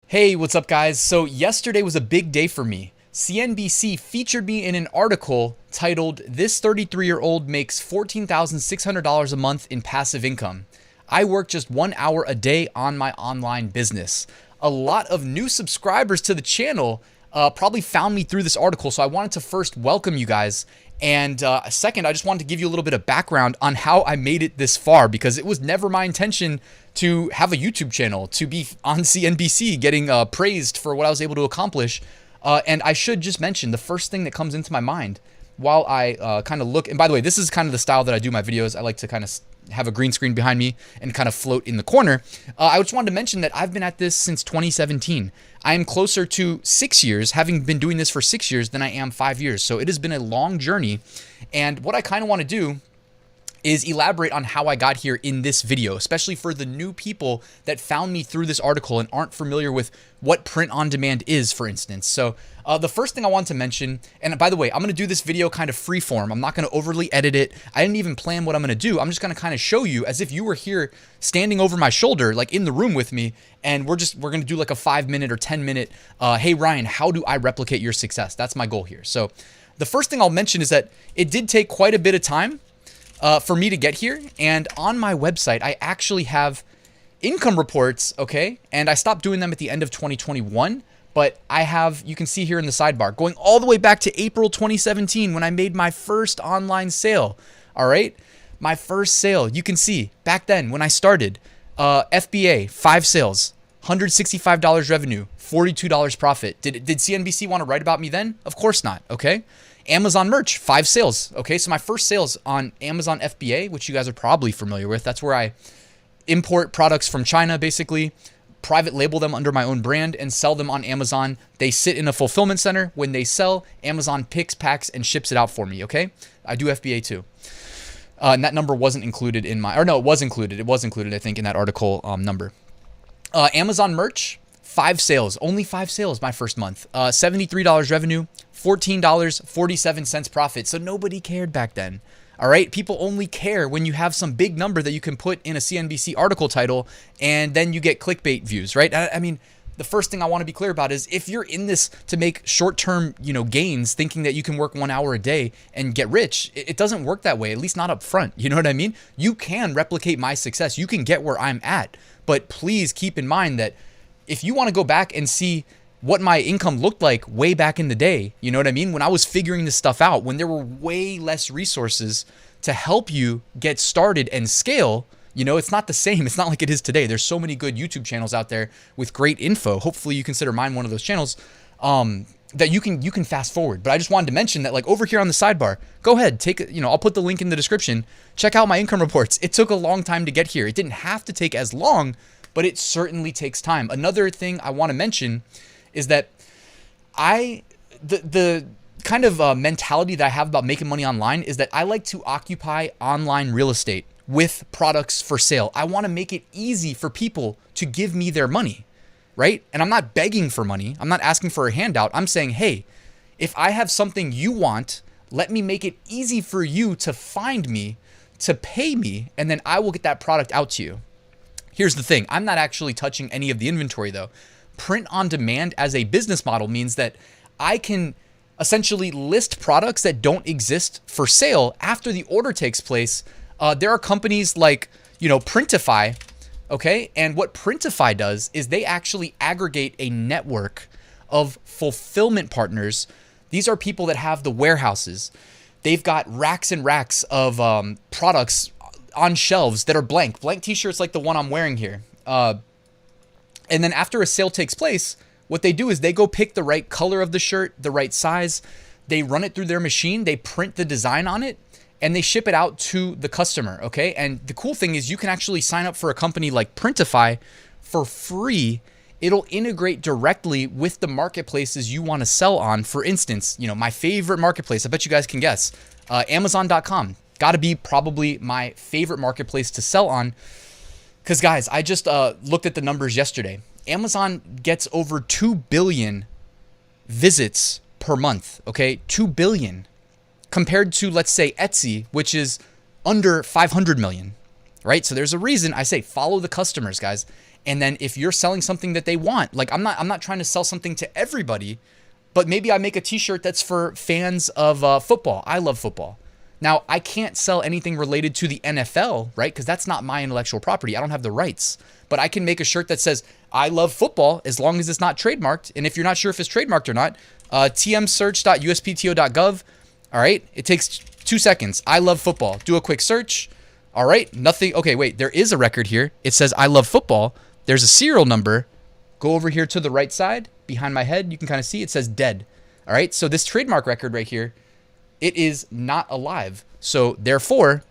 Hey, what's up, guys? So, yesterday was a big day for me. CNBC featured me in an article titled, "This 33-year-old makes $14,600 a month in passive income. I work just 1 hour a day on my online business." A lot of new subscribers to the channel probably found me through this article, so I wanted to first welcome you guys. And second, I just wanted to give you a little bit of background on how I made it this far, because it was never my intention to have a YouTube channel, to be on CNBC getting praised for what I was able to accomplish. And I should just mention, the first thing that comes into my mind while I kind of look, and by the way, this is kind of the style that I do my videos. I like to kind of have a green screen behind me and kind of float in the corner. I just wanted to mention that I've been at this since 2017. I am closer to 6 years, having been doing this for 6 years, than I am 5 years. So it has been a long journey. And what I kind of want to do is elaborate on how I got here in this video, especially for the new people that found me through this article and aren't familiar with what print on demand is, for instance. So the first thing I want to mention, and by the way, I'm going to do this video kind of freeform. I'm not going to overly edit it. I didn't even plan what I'm going to do. I'm just going to kind of show you as if you were here standing over my shoulder, like in the room with me. And we're going to do like a 5-minute or 10-minute, hey, Ryan, how do I replicate your success? That's my goal here. So the first thing I'll mention is that it did take quite a bit of time for me to get here. And on my website, I actually have income reports, okay? And I stopped doing them at the end of 2021, but I have, you can see here in the sidebar, going all the way back to April 2017 when I made my first online sale, all right? My first sale, you can see back then when I started, FBA, 5 sales, $165 revenue, $42 profit. Did CNBC want to write about me then? Of course not, okay? Amazon merch, 5 sales. Okay, so my first sales on Amazon FBA, which you guys are probably familiar with, that's where I import products from China, basically, private label them under my own brand and sell them on Amazon. They sit in a fulfillment center. When they sell, Amazon picks, packs, and ships it out for me, okay? I do FBA too. And that number wasn't included in my, or no, it was included. It was included, I think, in that article number. Amazon merch, 5 sales, only 5 sales my first month. $73 revenue, $14.47 profit. So nobody cared back then. All right. People only care when you have some big number that you can put in a CNBC article title and then you get clickbait views, right? I mean, the first thing I want to be clear about is if you're in this to make short-term, gains, thinking that you can work 1 hour a day and get rich, it doesn't work that way, at least not up front. You know what I mean? You can replicate my success. You can get where I'm at, but please keep in mind that if you want to go back and see what my income looked like way back in the day, you know what I mean? When I was figuring this stuff out, when there were way less resources to help you get started and scale, it's not the same. It's not like it is today. There's so many good YouTube channels out there with great info. Hopefully you consider mine one of those channels that you can fast forward. But I just wanted to mention that, like, over here on the sidebar, go ahead, take it, I'll put the link in the description. Check out my income reports. It took a long time to get here. It didn't have to take as long, but it certainly takes time. Another thing I want to mention is that the kind of mentality that I have about making money online is that I like to occupy online real estate with products for sale. I want to make it easy for people to give me their money, right? And I'm not begging for money. I'm not asking for a handout. I'm saying, hey, if I have something you want, let me make it easy for you to find me, to pay me, and then I will get that product out to you. Here's the thing. I'm not actually touching any of the inventory though. Print on demand as a business model means that I can essentially list products that don't exist for sale after the order takes place. There are companies like, Printify, okay? And what Printify does is they actually aggregate a network of fulfillment partners. These are people that have the warehouses. They've got racks and racks of products on shelves that are blank t-shirts like the one I'm wearing here. And then after a sale takes place, what they do is they go pick the right color of the shirt, the right size. They run it through their machine. They print the design on it and they ship it out to the customer. Okay. And the cool thing is you can actually sign up for a company like Printify for free. It'll integrate directly with the marketplaces you want to sell on. For instance, my favorite marketplace, I bet you guys can guess, Amazon.com. Got to be probably my favorite marketplace to sell on. Because, guys, I just looked at the numbers yesterday. Amazon gets over 2 billion visits per month, okay? 2 billion. Compared to, let's say, Etsy, which is under 500 million, right? So there's a reason I say follow the customers, guys. And then if you're selling something that they want, like I'm not trying to sell something to everybody, but maybe I make a t-shirt that's for fans of football. I love football. Now, I can't sell anything related to the NFL, right? Because that's not my intellectual property. I don't have the rights. But I can make a shirt that says, I love football, as long as it's not trademarked. And if you're not sure if it's trademarked or not, tmsearch.uspto.gov. All right, it takes 2 seconds. I love football. Do a quick search. All right, nothing. Okay, wait, there is a record here. It says I love football. There's a serial number. Go over here to the right side, behind my head. You can kind of see it says dead. All right, so this trademark record right here, it is not alive. So therefore,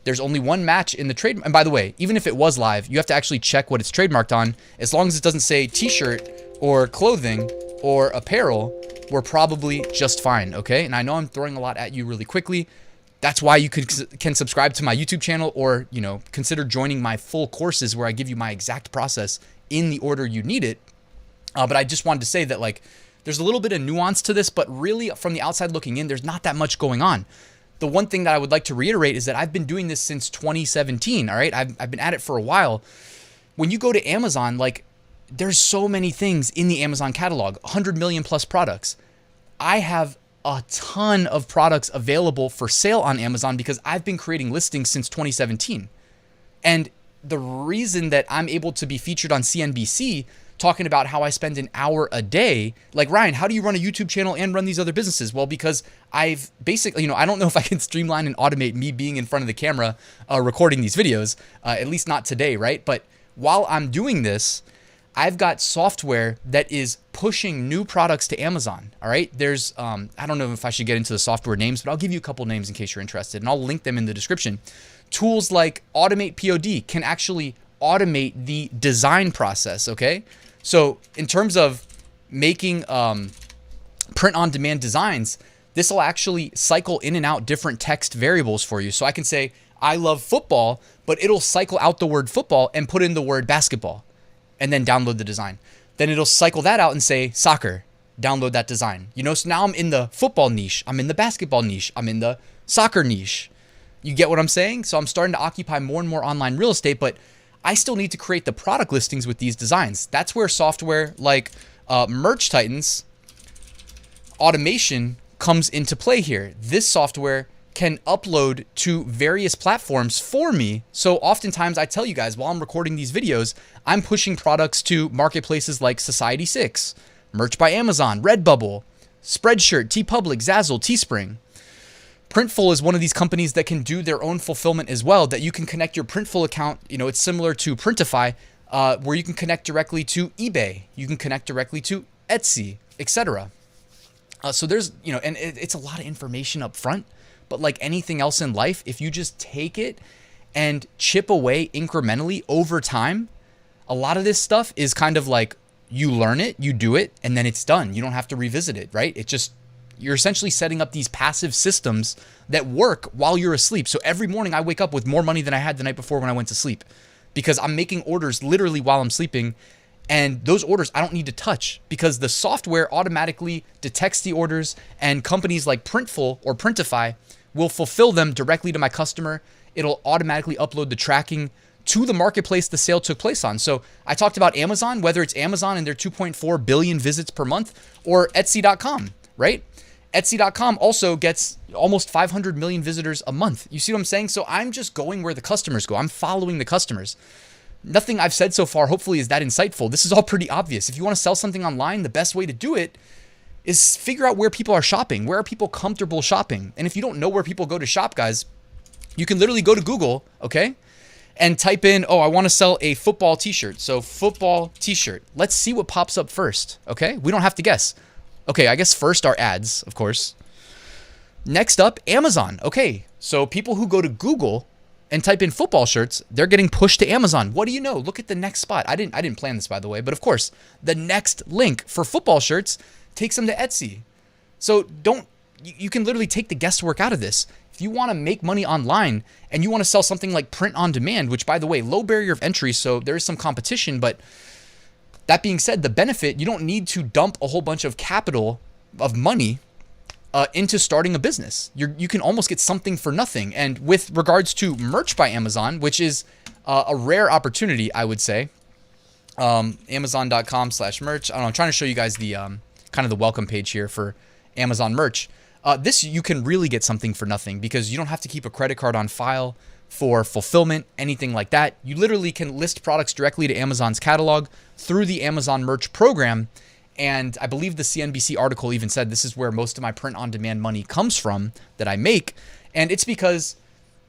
there's only one match in the trade. And by the way, even if it was live, you have to actually check what it's trademarked on. As long as it doesn't say t-shirt or clothing or apparel, we're probably just fine, okay? And I know I'm throwing a lot at you really quickly. That's why you can subscribe to my YouTube channel, or, you know, consider joining my full courses where I give you my exact process in the order you need it. But I just wanted to say that, like, there's a little bit of nuance to this, but really from the outside looking in, there's not that much going on. The one thing that I would like to reiterate is that I've been doing this since 2017, all right? I've been at it for a while. When you go to Amazon, like, there's so many things in the Amazon catalog, 100 million plus products. I have a ton of products available for sale on Amazon because I've been creating listings since 2017. And the reason that I'm able to be featured on CNBC talking about how I spend an hour a day, like, Ryan, how do you run a YouTube channel and run these other businesses? Well, because I've basically, you know, I don't know if I can streamline and automate me being in front of the camera recording these videos, at least not today, right? But while I'm doing this, I've got software that is pushing new products to Amazon, all right? There's, I don't know if I should get into the software names, but I'll give you a couple names in case you're interested, and I'll link them in the description. Tools like AutomatePOD can actually automate the design process, okay? So in terms of making print-on-demand designs, this will actually cycle in and out different text variables for you. So I can say, I love football, but it'll cycle out the word football and put in the word basketball, and then download the design. Then it'll cycle that out and say soccer, download that design. You know, so now I'm in the football niche, I'm in the basketball niche, I'm in the soccer niche. You get what I'm saying? So I'm starting to occupy more and more online real estate, but I still need to create the product listings with these designs. That's where software like Merch Titans automation comes into play here. This software can upload to various platforms for me. So oftentimes I tell you guys while I'm recording these videos, I'm pushing products to marketplaces like Society6, Merch by Amazon, Redbubble, Spreadshirt, TeePublic, Zazzle, Teespring. Printful is one of these companies that can do their own fulfillment as well, that you can connect your Printful account. You know, it's similar to Printify, where you can connect directly to eBay. You can connect directly to Etsy, etc. So there's, you know, and it's a lot of information up front. But like anything else in life, if you just take it and chip away incrementally over time, a lot of this stuff is kind of like you learn it, you do it, and then it's done. You don't have to revisit it, right? It just, you're essentially setting up these passive systems that work while you're asleep. So every morning I wake up with more money than I had the night before when I went to sleep, because I'm making orders literally while I'm sleeping. And those orders I don't need to touch because the software automatically detects the orders, and companies like Printful or Printify will fulfill them directly to my customer. It'll automatically upload the tracking to the marketplace the sale took place on. So I talked about Amazon, whether it's Amazon and their 2.4 billion visits per month, or Etsy.com, right? Etsy.com also gets almost 500 million visitors a month. You see what I'm saying? So I'm just going where the customers go. I'm following the customers. Nothing I've said so far, hopefully, is that insightful. This is all pretty obvious. If you want to sell something online, the best way to do it is figure out where people are shopping. Where are people comfortable shopping? And if you don't know where people go to shop, guys, you can literally go to Google, okay, and type in, oh, I want to sell a football t-shirt. So football t-shirt. Let's see what pops up first, okay? We don't have to guess. Okay, I guess first are ads, of course. Next up, Amazon. Okay, so people who go to Google and type in football shirts, they're getting pushed to Amazon. What do you know? Look at the next spot. I didn't plan this, by the way, but of course, the next link for football shirts takes them to Etsy. So you can literally take the guesswork out of this. If you want to make money online and you want to sell something like print on demand, which, by the way, low barrier of entry, so there is some competition, but that being said, the benefit, you don't need to dump a whole bunch of capital of money into starting a business. You can almost get something for nothing. And with regards to Merch by Amazon, which is a rare opportunity, I would say, Amazon.com/merch. I don't know, I'm trying to show you guys the kind of the welcome page here for Amazon merch. This, you can really get something for nothing because you don't have to keep a credit card on file for fulfillment, anything like that. You literally can list products directly to Amazon's catalog through the Amazon merch program. And I believe the CNBC article even said this is where most of my print on demand money comes from that I make. And it's because,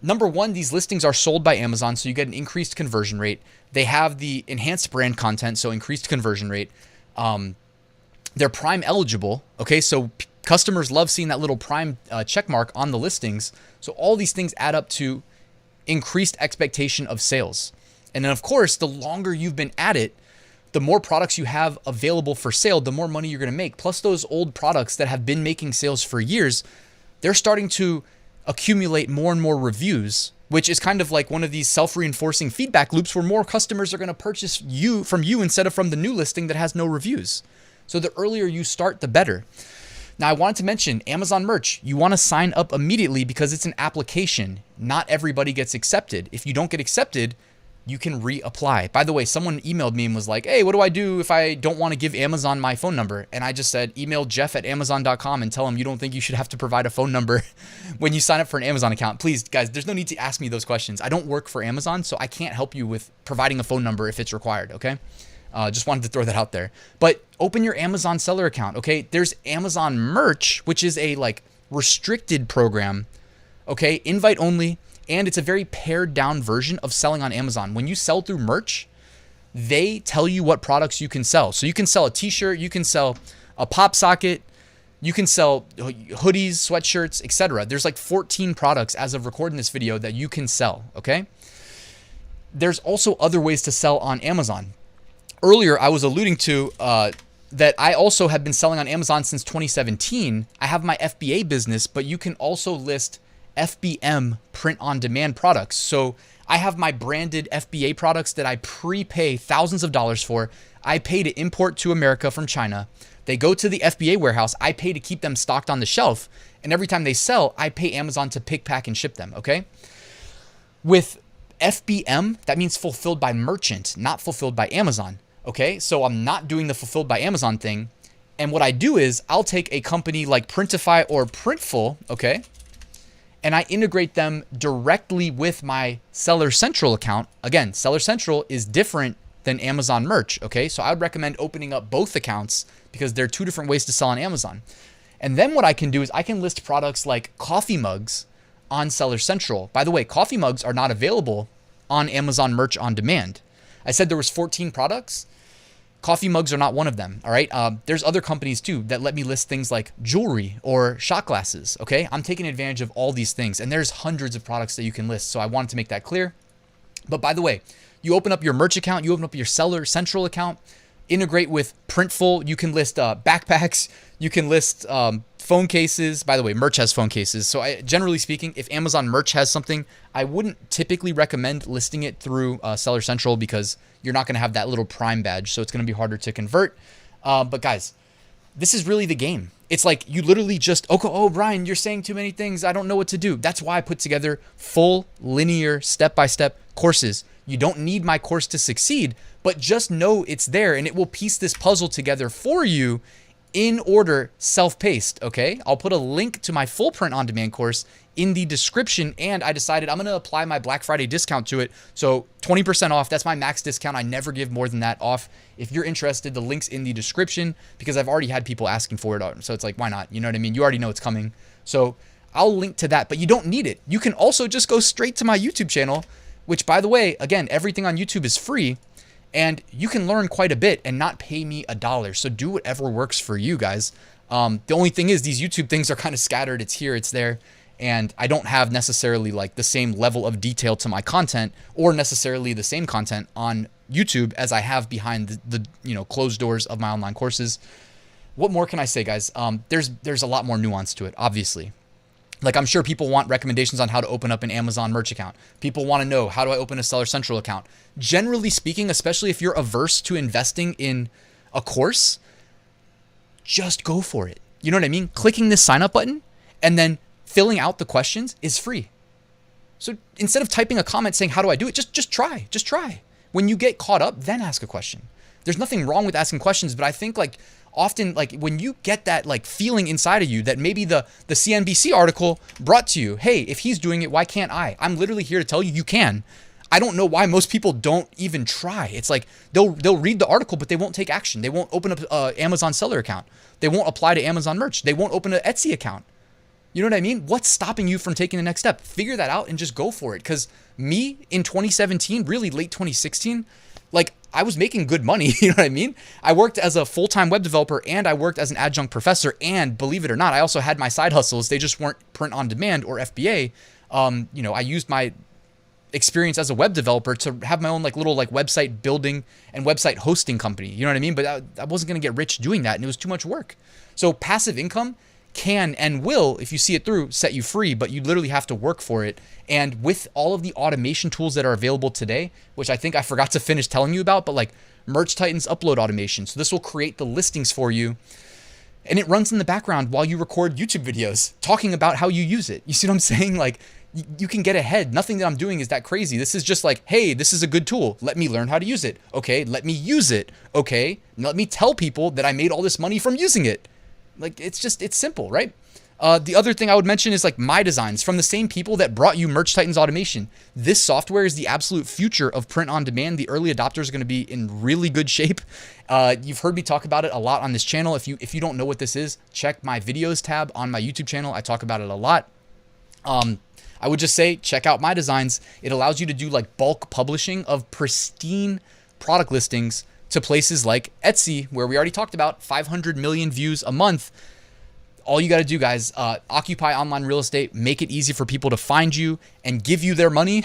number one, these listings are sold by Amazon, so you get an increased conversion rate. They have the enhanced brand content, so increased conversion rate. They're Prime eligible, okay? So customers love seeing that little Prime check mark on the listings. So all these things add up to increased expectation of sales. And then, of course, the longer you've been at it, the more products you have available for sale, the more money you're going to make. Plus those old products that have been making sales for years, they're starting to accumulate more and more reviews, which is kind of like one of these self-reinforcing feedback loops where more customers are going to purchase from you instead of from the new listing that has no reviews. So the earlier you start, the better. Now, I wanted to mention Amazon merch. You want to sign up immediately because it's an application. Not everybody gets accepted. If you don't get accepted, you can reapply. By the way, someone emailed me and was like, hey, what do I do if I don't want to give Amazon my phone number? And I just said, email jeff@amazon.com and tell him you don't think you should have to provide a phone number when you sign up for an Amazon account. Please, guys, there's no need to ask me those questions. I don't work for Amazon, so I can't help you with providing a phone number if it's required, okay? Just wanted to throw that out there. But open your Amazon seller account, okay? There's Amazon merch, which is a like restricted program, okay? Invite only. And it's a very pared down version of selling on Amazon. When you sell through merch, they tell you what products you can sell. So you can sell a t-shirt, you can sell a pop socket, you can sell hoodies, sweatshirts, etc. There's like 14 products as of recording this video that you can sell, okay? There's also other ways to sell on Amazon. Earlier, I was alluding to that I also have been selling on Amazon since 2017. I have my FBA business, but you can also list FBM print on demand products. So I have my branded FBA products that I prepay thousands of dollars for. I pay to import to America from China. They go to the FBA warehouse. I pay to keep them stocked on the shelf. And every time they sell, I pay Amazon to pick, pack, and ship them, okay? With FBM, that means fulfilled by merchant, not fulfilled by Amazon, okay? So I'm not doing the fulfilled by Amazon thing. And what I do is I'll take a company like Printify or Printful, okay? And I integrate them directly with my Seller Central account. Again, Seller Central is different than Amazon merch, okay? So I would recommend opening up both accounts because there are two different ways to sell on Amazon. And then what I can do is I can list products like coffee mugs on Seller Central. By the way, coffee mugs are not available on Amazon merch on demand. I said there was 14 products. Coffee mugs are not one of them, all right? There's other companies too that let me list things like jewelry or shot glasses, okay? I'm taking advantage of all these things, and there's hundreds of products that you can list, so I wanted to make that clear. But by the way, you open up your merch account, you open up your Seller Central account, integrate with Printful, you can list backpacks, you can list phone cases. By the way, merch has phone cases. So generally speaking, if Amazon merch has something, I wouldn't typically recommend listing it through Seller Central because you're not going to have that little Prime badge. So it's going to be harder to convert. But guys, this is really the game. It's like you literally just, oh, Brian, you're saying too many things. I don't know what to do. That's why I put together full linear step-by-step courses. You don't need my course to succeed, but just know it's there and it will piece this puzzle together for you in order, self-paced, okay? I'll put a link to my full print on demand course in the description, and I decided I'm gonna apply my Black Friday discount to it. So 20% off, that's my max discount. I never give more than that off. If you're interested, the link's in the description because I've already had people asking for it. So it's like, why not? You know what I mean? You already know it's coming. So I'll link to that, but you don't need it. You can also just go straight to my YouTube channel, which by the way, again, everything on YouTube is free. And you can learn quite a bit and not pay me $1. So do whatever works for you guys. The only thing is these YouTube things are kind of scattered. It's here, it's there. And I don't have necessarily like the same level of detail to my content or necessarily the same content on YouTube as I have behind the closed doors of my online courses. What more can I say, guys? There's a lot more nuance to it, obviously. Like I'm sure people want recommendations on how to open up an Amazon merch account. People want to know, how do I open a Seller Central account? Generally speaking, especially if you're averse to investing in a course, just go for it. You know what I mean? Clicking this sign up button and then filling out the questions is free. So instead of typing a comment saying, how do I do it? Just try. When you get caught up, then ask a question. There's nothing wrong with asking questions, but I think like often, like when you get that like feeling inside of you that maybe the CNBC article brought to you, hey, if he's doing it, why can't I? I'm literally here to tell you, you can. I don't know why most people don't even try. It's like they'll read the article, but they won't take action. They won't open up an Amazon seller account. They won't apply to Amazon merch. They won't open an Etsy account. You know what I mean? What's stopping you from taking the next step? Figure that out and just go for it. Because me in 2017, really late 2016, like I was making good money. You know what I mean? I worked as a full-time web developer and I worked as an adjunct professor. And believe it or not, I also had my side hustles. They just weren't print on demand or FBA. You know, I used my experience as a web developer to have my own like little like website building and website hosting company. You know what I mean? But I wasn't going to get rich doing that. And it was too much work. So passive income can and will, if you see it through, set you free, but you literally have to work for it. And with all of the automation tools that are available today, which I think I forgot to finish telling you about, but like Merch Titan's upload automation. So this will create the listings for you. And it runs in the background while you record YouTube videos talking about how you use it. You see what I'm saying? Like you can get ahead. Nothing that I'm doing is that crazy. This is just like, hey, this is a good tool. Let me learn how to use it. Okay, let me use it. Okay, let me tell people that I made all this money from using it. Like it's simple, right? The other thing I would mention is like MyDesigns, from the same people that brought you Merch Titan's automation. This software is the absolute future of print on demand. The early adopters are going to be in really good shape. You've heard me talk about it a lot on this channel. If you don't know what this is, check my videos tab on my YouTube channel. I talk about it a lot. I would just say, check out MyDesigns. It allows you to do like bulk publishing of pristine product listings to places like Etsy, where we already talked about 500 million views a month. All you got to do, guys, occupy online real estate, make it easy for people to find you and give you their money.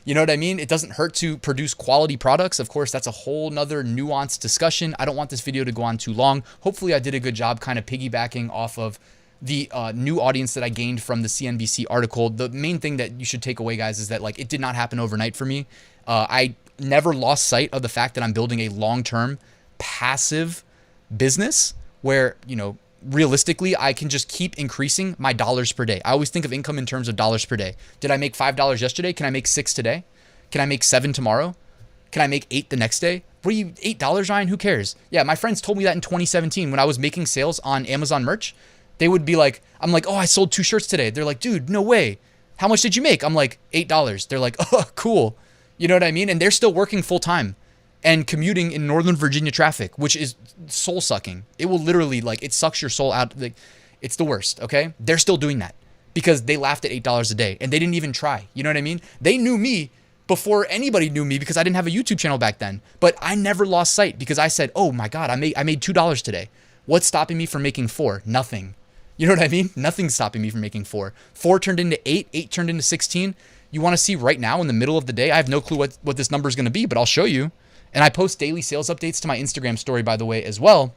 You know what I mean? It doesn't hurt to produce quality products. Of course, that's a whole nother nuanced discussion. I don't want this video to go on too long. Hopefully I did a good job kind of piggybacking off of the new audience that I gained from the CNBC article. The main thing that you should take away, guys, is that like it did not happen overnight for me. I never lost sight of the fact that I'm building a long-term passive business where, you know, realistically, I can just keep increasing my dollars per day. I always think of income in terms of dollars per day. Did I make $5 yesterday? Can I make $6 today? Can I make $7 tomorrow? Can I make $8 the next day? What are you, $8, Ryan? Who cares? Yeah, my friends told me that in 2017 when I was making sales on Amazon merch. They would be like, I'm like, oh, I sold 2 shirts today. They're like, dude, no way. How much did you make? I'm like, $8. They're like, oh, cool. You know what I mean? And they're still working full time and commuting in Northern Virginia traffic, which is soul sucking. It will literally like, it sucks your soul out. Like, it's the worst. Okay. They're still doing that because they laughed at $8 a day and they didn't even try. You know what I mean? They knew me before anybody knew me because I didn't have a YouTube channel back then, but I never lost sight because I said, oh my God, I made $2 today. What's stopping me from making 4? Nothing. You know what I mean? Nothing's stopping me from making 4. 4 turned into 8, 8 turned into 16. You want to see right now in the middle of the day? I have no clue what this number is going to be, but I'll show you. And I post daily sales updates to my Instagram story, by the way, as well.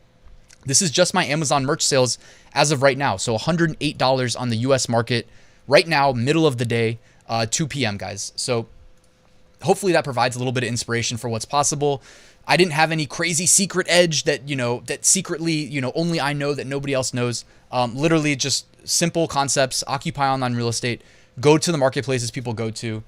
This is just my Amazon merch sales as of right now. So $108 on the US market right now, middle of the day, 2 p.m., guys. So hopefully that provides a little bit of inspiration for what's possible. I didn't have any crazy secret edge that, you know, that secretly, you know, only I know that nobody else knows. Literally just simple concepts, occupy online real estate, go to the marketplaces people go to.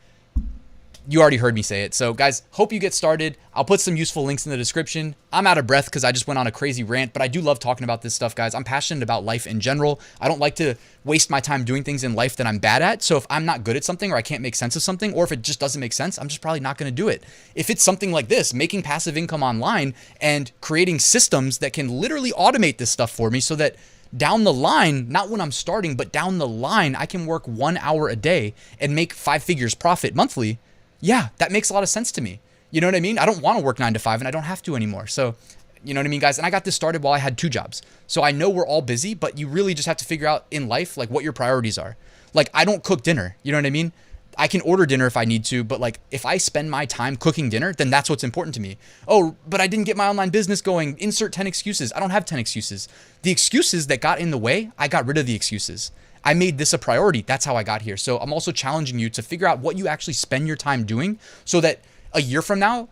You already heard me say it. So guys, hope you get started. I'll put some useful links in the description. I'm out of breath because I just went on a crazy rant, but I do love talking about this stuff, guys. I'm passionate about life in general. I don't like to waste my time doing things in life that I'm bad at. So if I'm not good at something or I can't make sense of something, or if it just doesn't make sense, I'm just probably not going to do it. If it's something like this, making passive income online and creating systems that can literally automate this stuff for me so that down the line, not when I'm starting, but down the line, I can work 1 hour a day and make 5 figures profit monthly. Yeah, that makes a lot of sense to me. You know what I mean? I don't want to work 9 to 5 and I don't have to anymore. So, you know what I mean, guys? And I got this started while I had 2 jobs. So I know we're all busy, but you really just have to figure out in life, like what your priorities are. Like I don't cook dinner. You know what I mean? I can order dinner if I need to, but like if I spend my time cooking dinner, then that's what's important to me. Oh, but I didn't get my online business going. Insert 10 excuses. I don't have 10 excuses. The excuses that got in the way, I got rid of the excuses. I made this a priority. That's how I got here. So I'm also challenging you to figure out what you actually spend your time doing so that a year from now,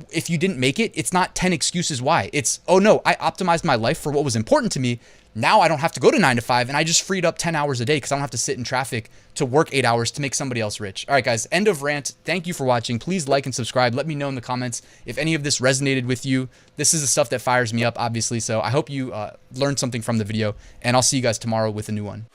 if you didn't make it, it's not 10 excuses why. It's, oh no, I optimized my life for what was important to me. Now I don't have to go to 9 to 5 and I just freed up 10 hours a day because I don't have to sit in traffic to work 8 hours to make somebody else rich. All right, guys, end of rant. Thank you for watching. Please like and subscribe. Let me know in the comments if any of this resonated with you. This is the stuff that fires me up, obviously. So I hope you learned something from the video, and I'll see you guys tomorrow with a new one.